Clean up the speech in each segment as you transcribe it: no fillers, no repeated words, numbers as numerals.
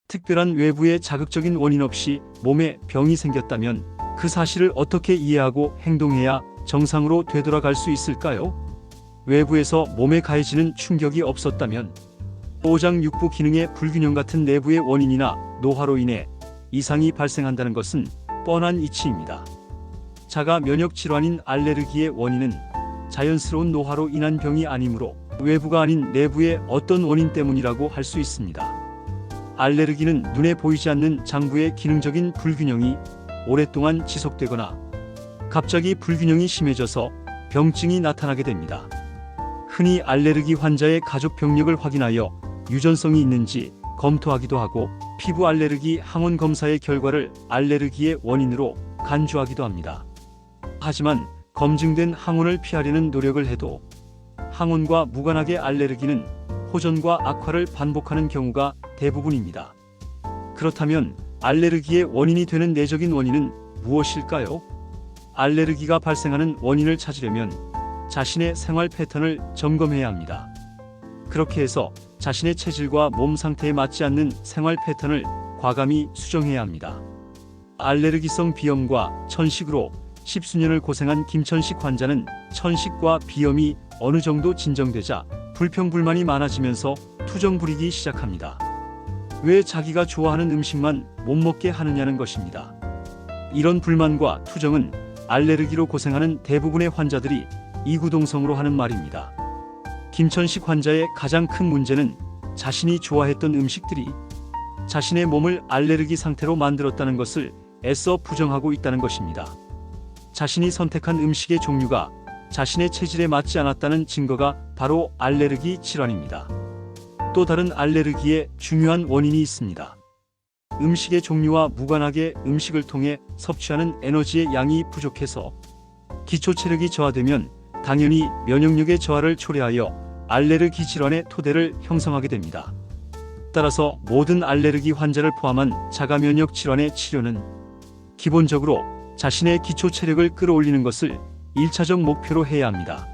특별한 외부의 자극적인 원인 없이 몸에 병이 생겼다면 그 사실을 어떻게 이해하고 행동해야 정상으로 되돌아갈 수 있을까요? 외부에서 몸에 가해지는 충격이 없었다면 오장육부 기능의 불균형 같은 내부의 원인이나 노화로 인해 이상이 발생한다는 것은 뻔한 이치입니다. 자가 면역 질환인 알레르기의 원인은 자연스러운 노화로 인한 병이 아니므로 외부가 아닌 내부의 어떤 원인 때문이라고 할 수 있습니다. 알레르기는 눈에 보이지 않는 장부의 기능적인 불균형이 오랫동안 지속되거나 갑자기 불균형이 심해져서 병증이 나타나게 됩니다. 흔히 알레르기 환자의 가족 병력을 확인하여 유전성이 있는지 검토하기도 하고 피부 알레르기 항원 검사의 결과를 알레르기의 원인으로 간주하기도 합니다. 하지만 검증된 항원을 피하려는 노력을 해도 항원과 무관하게 알레르기는 호전과 악화를 반복하는 경우가 대부분입니다. 그렇다면 알레르기의 원인이 되는 내적인 원인은 무엇일까요? 알레르기가 발생하는 원인을 찾으려면 자신의 생활 패턴을 점검해야 합니다. 그렇게 해서 자신의 체질과 몸 상태에 맞지 않는 생활 패턴을 과감히 수정해야 합니다. 알레르기성 비염과 천식으로 십수년을 고생한 김천식 환자는 천식과 비염이 어느 정도 진정되자 불평불만이 많아지면서 투정 부리기 시작합니다. 왜 자기가 좋아하는 음식만 못 먹게 하느냐는 것입니다. 이런 불만과 투정은 알레르기로 고생하는 대부분의 환자들이 이구동성으로 하는 말입니다. 김천식 환자의 가장 큰 문제는 자신이 좋아했던 음식들이 자신의 몸을 알레르기 상태로 만들었다는 것을 애써 부정하고 있다는 것입니다. 자신이 선택한 음식의 종류가 자신의 체질에 맞지 않았다는 증거가 바로 알레르기 질환입니다. 또 다른 알레르기의 중요한 원인이 있습니다. 음식의 종류와 무관하게 음식을 통해 섭취하는 에너지의 양이 부족해서 기초 체력이 저하되면 당연히 면역력의 저하를 초래하여 알레르기 질환의 토대를 형성하게 됩니다. 따라서 모든 알레르기 환자를 포함한 자가 면역 질환의 치료는 기본적으로 자신의 기초 체력을 끌어올리는 것을 1차적 목표로 해야 합니다.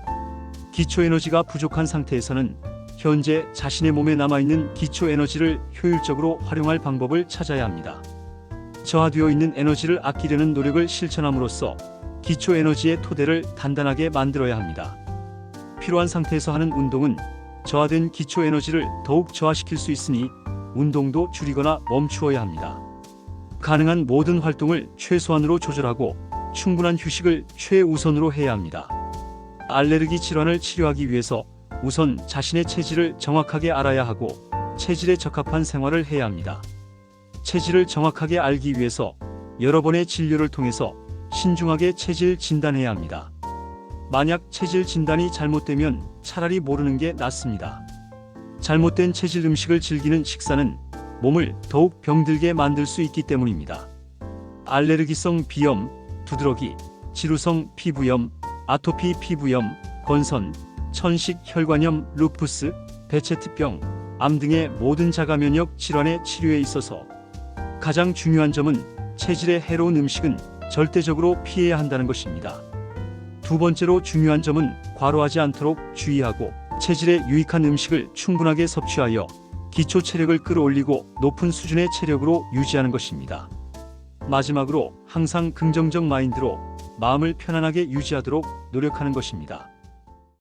기초 에너지가 부족한 상태에서는 현재 자신의 몸에 남아있는 기초 에너지를 효율적으로 활용할 방법을 찾아야 합니다. 저하되어 있는 에너지를 아끼려는 노력을 실천함으로써 기초 에너지의 토대를 단단하게 만들어야 합니다. 필요한 상태에서 하는 운동은 저하된 기초 에너지를 더욱 저하시킬 수 있으니 운동도 줄이거나 멈추어야 합니다. 가능한 모든 활동을 최소한으로 조절하고 충분한 휴식을 최우선으로 해야 합니다. 알레르기 질환을 치료하기 위해서 우선 자신의 체질을 정확하게 알아야 하고 체질에 적합한 생활을 해야 합니다. 체질을 정확하게 알기 위해서 여러 번의 진료를 통해서 신중하게 체질 진단해야 합니다. 만약 체질 진단이 잘못되면 차라리 모르는 게 낫습니다. 잘못된 체질 음식을 즐기는 식사는 몸을 더욱 병들게 만들 수 있기 때문입니다. 알레르기성 비염, 두드러기, 지루성 피부염, 아토피 피부염, 건선, 천식 혈관염, 루푸스, 베체트병, 암 등의 모든 자가 면역 질환의 치료에 있어서 가장 중요한 점은 체질에 해로운 음식은 절대적으로 피해야 한다는 것입니다. 두 번째로 중요한 점은 과로하지 않도록 주의하고 체질에 유익한 음식을 충분하게 섭취하여 기초 체력을 끌어올리고 높은 수준의 체력으로 유지하는 것입니다. 마지막으로 항상 긍정적 마인드로 마음을 편안하게 유지하도록 노력하는 것입니다.